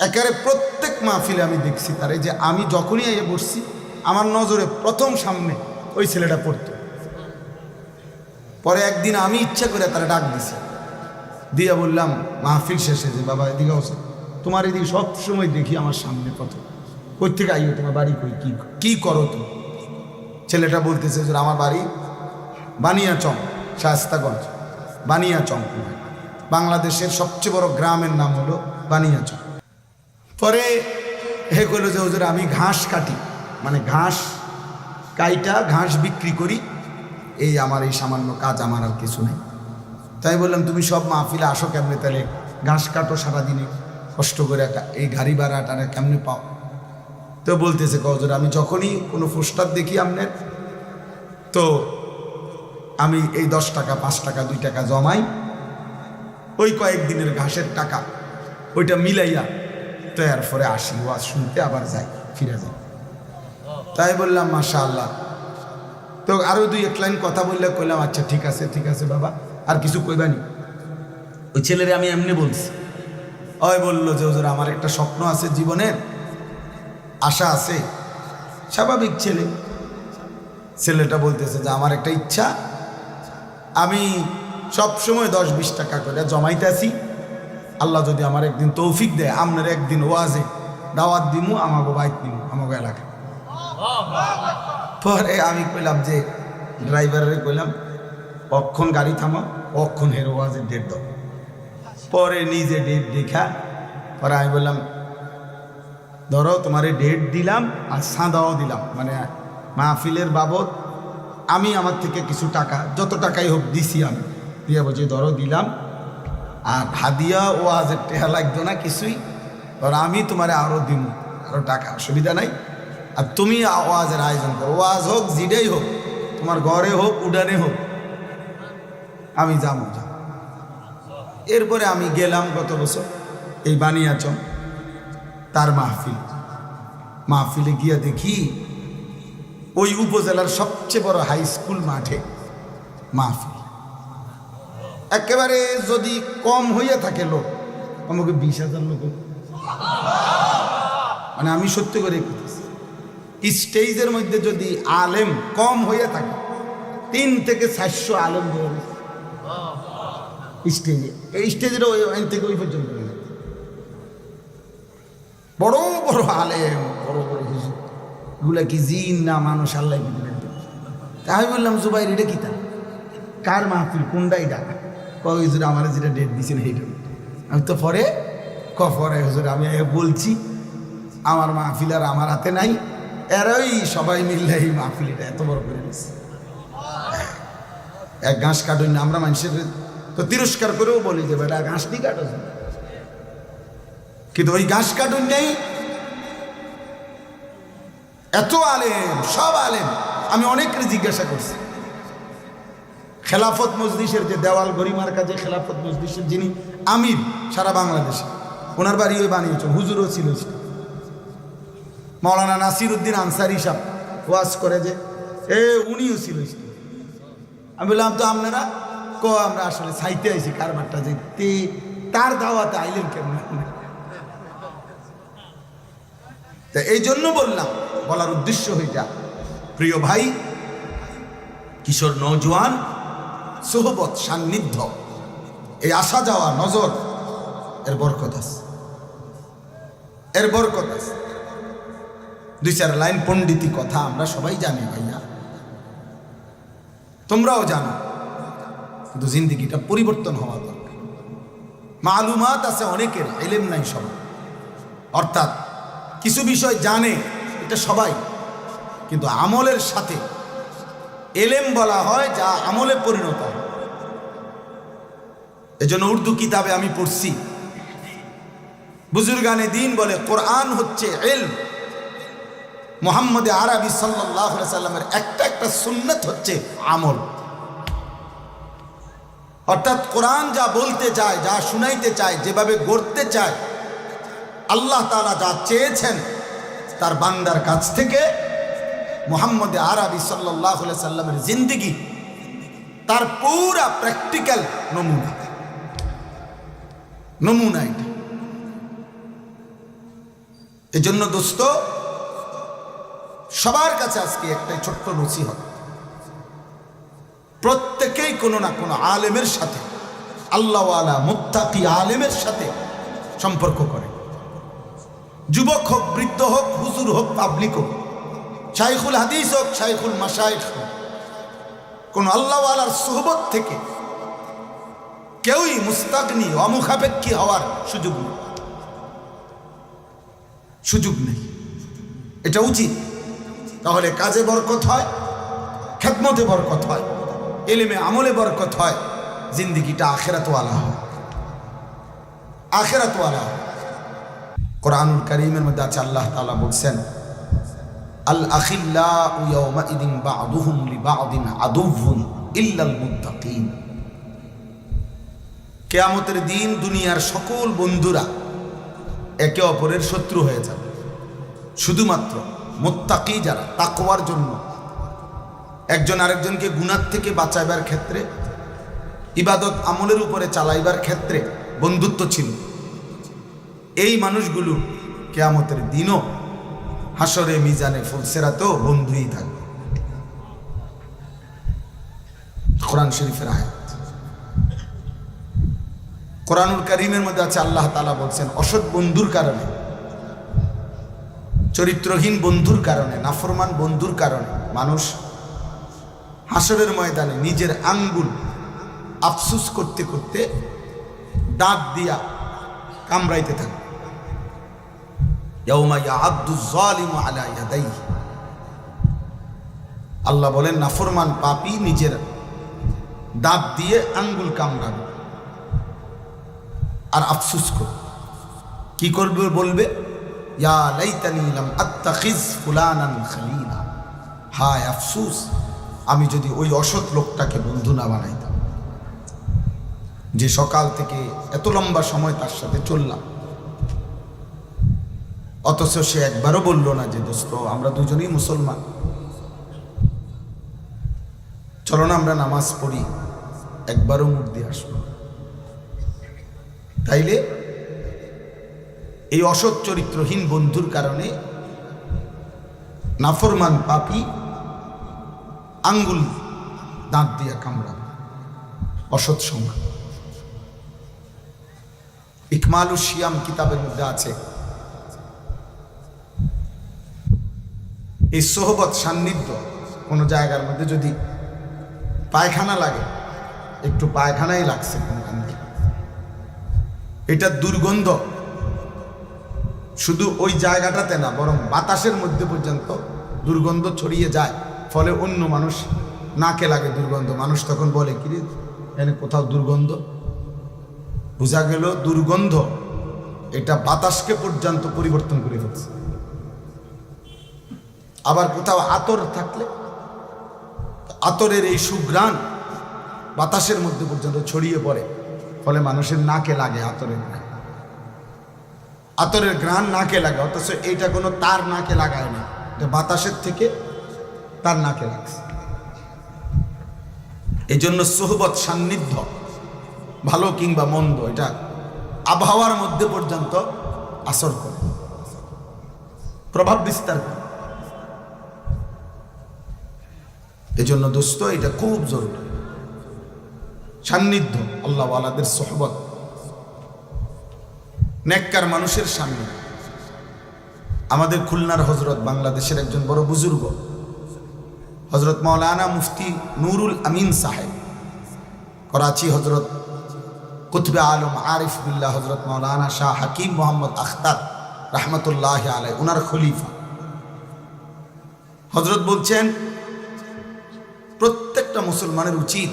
একেবারে প্রত্যেক মাহফিলে আমি দেখছি তার, এই যে আমি যখনই এসে বসছি আমার নজরে প্রথম সামনে ওই ছেলেটা পড়তো। পরে একদিন আমি ইচ্ছা করে তারা ডাক দিছি, দিয়া বললাম মাহফিল শেষে যে বাবা এদিকে আসো, তোমার এদিকে সবসময় দেখি আমার সামনে কত, কই থেকে আইও, তোমার বাড়ি কই, কি করো তুমি? ছেলেটা বলতেছে যে আমার বাড়ি বানিয়াচং, শায়েস্তাগঞ্জ বানিয়াচং, বাংলাদেশের সবচেয়ে বড় গ্রামের নাম হলো বানিয়াচং। পরে হে কইলো যে হুজুর আমি ঘাস কাটি, মানে ঘাস কাইটা ঘাস বিক্রি করি, এই আমার এই সামান্য কাজ, আমার আর কিছু নেই। তাই বললাম তুমি সব মাহফিলে আসো কেমনে, তাহলে ঘাস কাটো সারাদিনে কষ্ট করে, এই গাড়ি ভাড়াটা কেমনে পাও? তো বলতেছে হুজুর আমি যখনই কোনো পোস্টার দেখি আপনার, তো আমি এই 10 টাকা 5 টাকা 2 টাকা জমাই, ওই কয়েকদিনের ঘাসের টাকা ওইটা মিলাইয়া তো এরপরে আসি ওয়াজ শুনতে, আবার যাই, ফিরে যাই। তাই বললাম মাশাআল্লাহ। তো আরো 2-1 লাইন কথা বললে কইলাম আচ্ছা ঠিক আছে বাবা, আর কিছু কইবানি? ওই ছেলেরে আমি এমনি বলছি, ওই বললো যে হুজুর আমার একটা স্বপ্ন আছে, জীবনের আশা আছে। স্বাভাবিক ছেলেটা বলতেছে যে আমার একটা ইচ্ছা, আমি সব সময় 10-20 টাকা করে জমাইতেছি, আল্লাহ যদি আমার একদিন তৌফিক দেয় আপনার একদিন ওয়াজে দাওয়াত দিমু, আমাকে বাইক নিমু আমাকে এলাকায়। পরে আমি কইলাম যে ড্রাইভারের কইলাম অক্ষণ গাড়ি থামা, অক্ষণ হের ওয়াজের ডেট দাও। পরে নিজে ডেট দেখা পরে আমি বললাম ধরো তোমার ডেট দিলাম আর সাঁদাও দিলাম, মানে মাহফিলের বাবদ আমি আমার থেকে কিছু টাকা, যত টাকাই হোক দিছি আমি, দিয়ে বলছি ধরো দিলাম, আর হাদিয়া ওয়াজের টেহা লাগতো না কিছুই, ধরো আমি তোমারে আরও দিব, আরও টাকা, অসুবিধা নাই, আর তুমি ওয়াজের আয়োজন করো, ওয়াজ হোক জিডেই হোক, তোমার ঘরে হোক উডানে হোক, আমি যাবো। এরপরে আমি গেলাম গত বছর এই বানিয়াচং তার মাহফিলে গিয়া দেখি ওই উপজেলার সবচেয়ে বড় হাই স্কুল মাঠে মাহফিল, একেবারে যদি কম হইয়া থাকে লোক আমাকে 20,000 লোক, মানে আমি সত্যি করে বলতেছি, স্টেজের মধ্যে যদি আলেম কম হইয়া থাকে 3 থেকে 400 আলেম স্টেজে, এই স্টেজের ওই থেকে ওই পর্যন্ত বড় বড় আলেম, বড় বড় হুজুর, এগুলা কি জিন না মানুষ, আল্লাহ। তাই বললাম জুবাইর এটা কি, তা কার মাহফিল, কোনটা এটা? কয় হুজুর আমার যেটা ডেট দিয়েছেন সেইটা। আমি তো পরে হুজুর আমি বলছি আমার মাহফিল আর আমার হাতে নাই, এরাই সবাই মিললে এই মাহফিলটা এত বড় করে নিচ্ছে। এক ঘাস কাটুন না, আমরা মানুষের তো তিরস্কার করেও বলি যে বেটা ঘাস দিয়ে কাটো, কিন্তু ওই ঘাস কাটুন নেই, এত আলেম, সব আলেম। আমি অনেককে জিজ্ঞাসা করছি, খেলাফত মজলিসের যে দেওয়াল গরিমার কাজে খেলাফত মজলিসের যিনি আমির সারা বাংলাদেশে, ওনার বাড়ি ওই বানিয়েছেন, হুজুরও ছিল, মাওলানা নাসির উদ্দিন আনসারি সাহেব ওয়াজ করে যে উনিও ছিল। আমি বললাম তো আপনারা আমরা আসলে চাইতে আইছি কারবারটা যে তার দাওয়াতে আইলেন কেমন? তা এই জন্য বলার উদ্দেশ্য হইটা, প্রিয় ভাই, কিশোর নওজোয়ান সোহবত সান্নিধ্য, এই আসা যাওয়া নজর, এর বরকত আছে, 2-4 লাইন পণ্ডিতি কথা আমরা সবাই জানি ভাইয়া, তোমরাও জানো, কিন্তু জিন্দিগিটা পরিবর্তন হওয়া দরকার। মালুমাত আছে অনেকের, ইলম নাই সবার, অর্থাৎ কিছু বিষয় জানে এটা সবাই, কিন্তু আমলের সাথে এলেম বলা হয় যা আমলে পরিণত হয়। এজন্য উর্দু কিতাবে আমি পড়ছি, বুজুর্গানে দ্বীন বলে কোরআন হচ্ছে ইলম, মুহাম্মদ আরবি সাল্লাল্লাহু আলাইহি সাল্লামের একটা সুন্নাত হচ্ছে আমল। অর্থাৎ কোরআন যা বলতে চায়, যা শুনাইতে চায়, যেভাবে গড়তে চায়, আল্লাহ তাআলা যা চেয়েছেন তার বান্দার কাছ থেকে, মুহাম্মদ আরবি সাল্লাল্লাহু আলাইহি সাল্লামের জিন্দেগি তার পুরা প্র্যাকটিক্যাল নমুনা এটা। এজন্য দোস্ত, সবার কাছে আজকে একটাই ছোট্ট নসিহত, প্রত্যেকেই কোনো না কোনো আলেমের সাথে, আল্লাহওয়ালা মুত্তাকি আলেমের সাথে সম্পর্ক করে। যুবক হোক, বৃদ্ধ হোক, হুজুর হোক, পাবলিক হোক, শাইখুল হাদিস হোক, শাইখুল মাশায়েখ হোক, কোন আল্লাহওয়ালার সুহবত থেকে কেউই মুস্তাগনি, অমুখাপেক্ষী হওয়ার সুযোগ নেই। এটা উচিত। তাহলে কাজে বরকত হয়, খেদমতে বরকত হয়, ইলমে আমলে বরকত হয়, জিন্দেগিটা আখিরাতওয়ালা হয়, আখিরাতওয়ালা হয়। কোরআনুল কারীমের মধ্যে আছে, আল্লাহ তাআলা বলছেন, আল আখিল্লাউ ইয়াওমাইদিন বা'দুহুম লিবা'দিন আদুউন ইল্লাল মুত্তাকিন। কিয়ামতের দিন দুনিয়ার সকল বন্ধুরা একে অপরের শত্রু হয়ে যাবে, শুধুমাত্র মুত্তাকি যারা, তাকওয়ার জন্য একজন আরেকজনকে গুনাহ থেকে বাঁচাইবার ক্ষেত্রে, ইবাদত আমলের উপরে চালাইবার ক্ষেত্রে বন্ধুত্ব ছিল, এই মানুষগুলো কিয়ামতের দিনও হাসরে মিজানে ফুলসেরাতেও বন্ধুই থাকবে। কোরআন শরীফের আয়াত। কোরআনুল কারীমের মধ্যে আছে, আল্লাহ তাআলা বলছেন, অসৎ বন্ধুর কারণে, চরিত্রহীন বন্ধুর কারণে, নাফরমান বন্ধুর কারণে মানুষ হাসরের ময়দানে নিজের আঙ্গুল আফসুস করতে করতে দাঁত দিয়া কামড়াইতে থাকে। ইয়াউমা ইয়াআদ্দু যালিমু আলা ইয়াদাইহি। আল্লাহ বলেন, নাফরমান পাপী নিজের দাঁত দিয়ে আঙ্গুল কামড়াবে আর আফসুস করবে। কি করবে? বলবে, ইয়া লাইতানি লাম আত্তাখিজ ফুলানান খলিলা। হায় আফসুস, আমি যদি ওই অসৎ লোকটাকে বন্ধু না বানাইতাম, যে সকাল থেকে এত লম্বা সময় তার সাথে চললাম, অথচ সে একবারও বলল না যে দোস্ত আমরা দুজনেই মুসলমান, চলো না আমরা নামাজ পড়ি, একবারও মুখ দিয়ে আসবো। তাইলে এই অসৎ চরিত্রহীন বন্ধুর কারণে নাফরমান পাপী আঙ্গুল দাঁত দিয়া কামড়াবে, অসৎ সংখ্যা। ইকমালুস সিয়াম কিতাবের মধ্যে আছে, এই সোহবত, সান্নিধ্য, কোনো জায়গার মধ্যে যদি পায়খানা লাগে, একটু পায়খানাই লাগছে কোনখান থেকে, এটা দুর্গন্ধ শুধু ওই জায়গাটাতে না, বরং বাতাসের মধ্যে পর্যন্ত দুর্গন্ধ ছড়িয়ে যায়, ফলে অন্য মানুষ নাকে লাগে দুর্গন্ধ। মানুষ তখন বলে, কিরে এখানে কোথাও দুর্গন্ধ। বোঝা গেল দুর্গন্ধ এটা বাতাসকে পর্যন্ত পরিবর্তন করে ফেলছে। আবার কোথাও আতর থাকলে আতরের এই সুঘ্রাণ বাতাসের মধ্যে পর্যন্ত ছড়িয়ে পড়ে, ফলে মানুষের নাকে লাগে আতরের ঘ্রাণ। আতরের ঘ্রাণ নাকে লাগে, অথচ এইটা কোনো তার নাকে লাগায় না, এটা বাতাসের থেকে তার নাকে লাগছে। এই জন্য সোহবত, সান্নিধ্য, ভালো কিংবা মন্দ, এটা আবহাওয়ার মধ্যে পর্যন্ত আসর করে, প্রভাব বিস্তার করে। এই জন্য দোস্ত, এটা খুব জরুরি, সান্নিধ্য, আল্লাহওয়ালাদের সোহবত, নেককার মানুষের সামনে। আমাদের খুলনার হজরত, বাংলাদেশের একজন বড় বুজুর্গ, হজরত মৌলানা মুফতি নুরুল আমিন সাহেব, করাচি হজরত কুতবে আলম আরিফ বিল্লাহ হজরত মৌলানা শাহ হাকিম মোহাম্মদ আখতার রহমতুল্লাহ আলাই, উনার খলিফা। হজরত বলছেন, প্রত্যেকটা মুসলমানের উচিত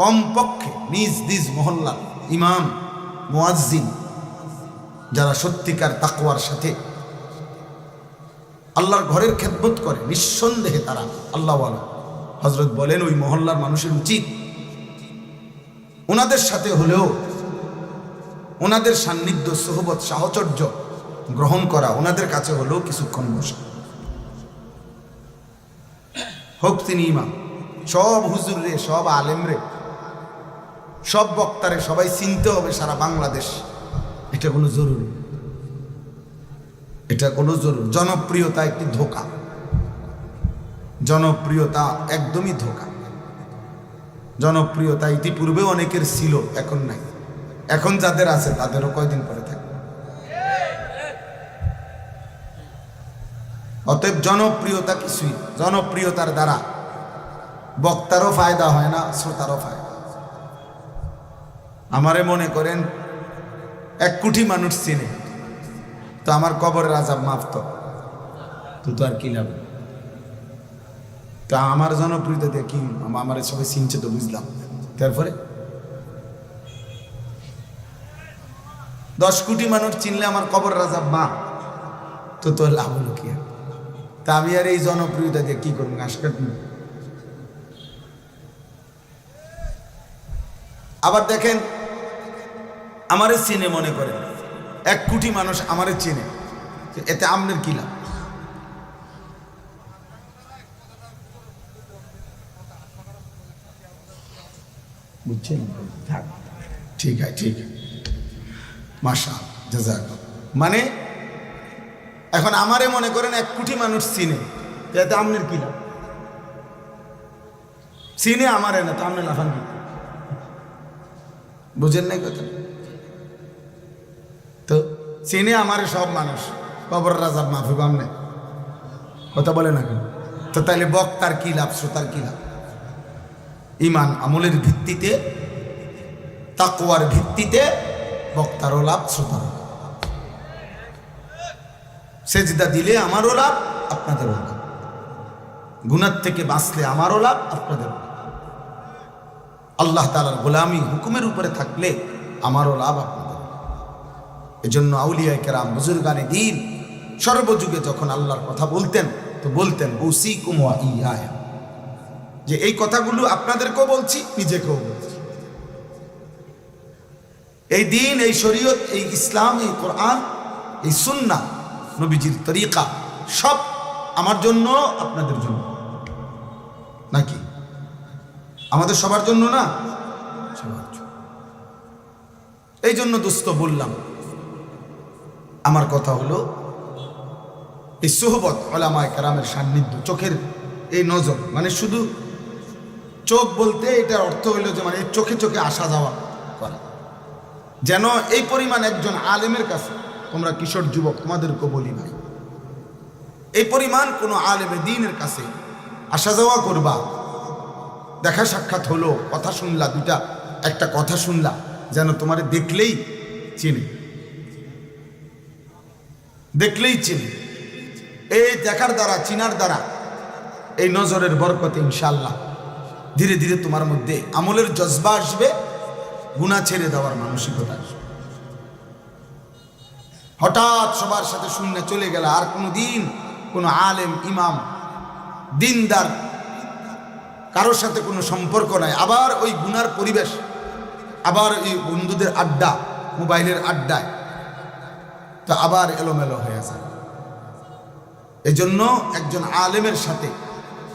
কমপক্ষে নিজ নিজ মহল্লার ইমাম, মুয়াজ্জিন, যারা সত্যিকার তাকওয়ার সাথে আল্লাহর ঘরের খেদমত করে, নিঃসন্দেহে তারা আল্লাহওয়ালা। হজরত বলেন, ওই মহল্লার মানুষের উচিত ওনাদের সাথে হলেও ওনাদের সান্নিধ্য, সোহবত, সাহচর্য গ্রহণ করা, ওনাদের কাছে হলেও কিছুক্ষণ বসা। হোক তিনি ইমাম, সব হুজুর রে, সব আলেম রে, সব বক্তারে সবাই চিনতে হবে সারা বাংলাদেশ, এটা কোনো জরুরি। এটা কোনো জনপ্রিয়তা একটি ধোঁকা, জনপ্রিয়তা একদমই ধোঁকা। জনপ্রিয়তা ইতিপূর্বে অনেকের ছিল, এখন নাই। এখন যাদের আছে তাদেরও কয়দিন পরে থাকবে। অতএব জনপ্রিয়তা কিছুই, জনপ্রিয়তার দ্বারা বক্তারও ফায়দা হয় না, শ্রোতারও ফায়দা। আমারে মনে করেন 1 কোটি মানুষ চিনে, তো আমার কবরের আযাব মাফ তো আর কি লাভ? তা আমার জনপ্রিয়তা দিয়ে কি, আমার সবাই চিনছে তো বুঝলাম, তারপরে 10 কোটি মানুষ চিনলে আমার কবরের আযাব মাফ, তো লাভ হলো কি? তা আমি আর এই জনপ্রিয়তা দিয়ে কি করবো? ঘাস কাটবো? আবার দেখেন, আমারে চিনে, মনে করেন 1 কোটি মানুষ আমারে চিনে, এতে আমনের কি লাভ? বুঝছেন? ঠিক আছে, মাশাআল্লাহ, জাযাকাল্লাহ। মানে এখন আমারে মনে করেন 1 কোটি মানুষ চিনে, এতে আমনের কি লাভ? চিনে আমারে না, তো আমনে লাফান কি? বুঝেন নাই কথা? তো চিনে আমারে সব মানুষ, কবরের আযাব মাফ হবে আমনে, কথা বলে না কেন? তো তাইলে বক্তার কি লাভ, শ্রোতার কি লাভ? ঈমান আমলের ভিত্তিতে, তাকওয়ার ভিত্তিতে বক্তারও লাভ, শ্রোতারও লাভ। সেজদা দিলে আমারও লাভ, আপনাদেরও লাভ। গুনাহ থেকে বাঁচলে আমারও লাভ, আপনাদেরও লাভ। আল্লাহ তাআলার গোলামি হুকুমের উপরে থাকলে আমারও লাভ, আপনাদের। এজন্য আউলিয়ায়ে কেরাম, বুজুর্গানে দ্বীন সর্বযুগে যখন আল্লাহর কথা বলতেন, তো বলতেন উসিকুম ওয়া ইয়া, যে এই কথাগুলো আপনাদেরকেও বলছি, নিজেকেও বলছি। এই দিন, এই শরীয়ত, এই ইসলাম, এই কোরআন, এই সুন্নাহ, নবীজির তরিকা, সব আমার জন্য, আপনাদের জন্য নাকি? আমাদের সবার জন্য না? সবার জন্য। এই জন্য দোস্ত বললাম, আমার কথা হলো এই সুহবত, উলামায়ে কেরামের সান্নিধ্য, চোখের এই নজর, মানে শুধু চোখ বলতে এটার অর্থ হইল যে মানে চোখে চোখে আসা যাওয়া করা। যেন এই পরিমাণ একজন আলেমের কাছে, তোমরা কিশোর যুবক, তোমাদেরকে বলি ভাই, এই পরিমাণ কোনো আলেমে দ্বীনের কাছে আসা যাওয়া করবা, দেখা সাক্ষাৎ হলো, কথা শুনলা, একটা কথা শুনলা, যেন তোমারে দেখলেই চিনে, দেখলেই চিনে। এই দেখার দ্বারা, চিনার দ্বারা, এই নজরের বরকতে ইনশাআল্লাহ ধীরে ধীরে তোমার মধ্যে আমলের জজবা আসবে, গুনাহ ছেড়ে দেওয়ার মানসিকতা আসবে। হঠাৎ সবার সাথে শূন্য চলে গেল, আর কোনো দিন কোনো আলেম, ইমাম, দিনদার কারোর সাথে কোনো সম্পর্ক নাই, আবার ওই গুনার পরিবেশ, আবার ওই বন্ধুদের আড্ডা, মোবাইলের আড্ডায়, তো আবার এলোমেলো হয়ে যায়। এজন্য একজন আলেমের সাথে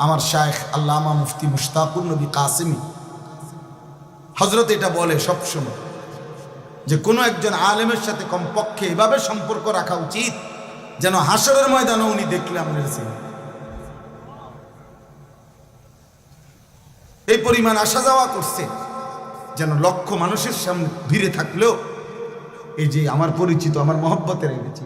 আমার শায়েখ আল্লামা মুফতি মুশতাকুর নবী কাসেমি হযরত এটা বলে সবসময়, যে কোনো একজন আলেমের সাথে কমপক্ষে এভাবে সম্পর্ক রাখা উচিত যেন হাসরের ময়দানে উনি দেখলে আমাদের চিনে। এই পরিমাণ আসা যাওয়া করছে, যেন লক্ষ মানুষের সামনে ভিড়ে থাকলেও এই যে আমার পরিচিত, আমার মহব্বতের এনেছি।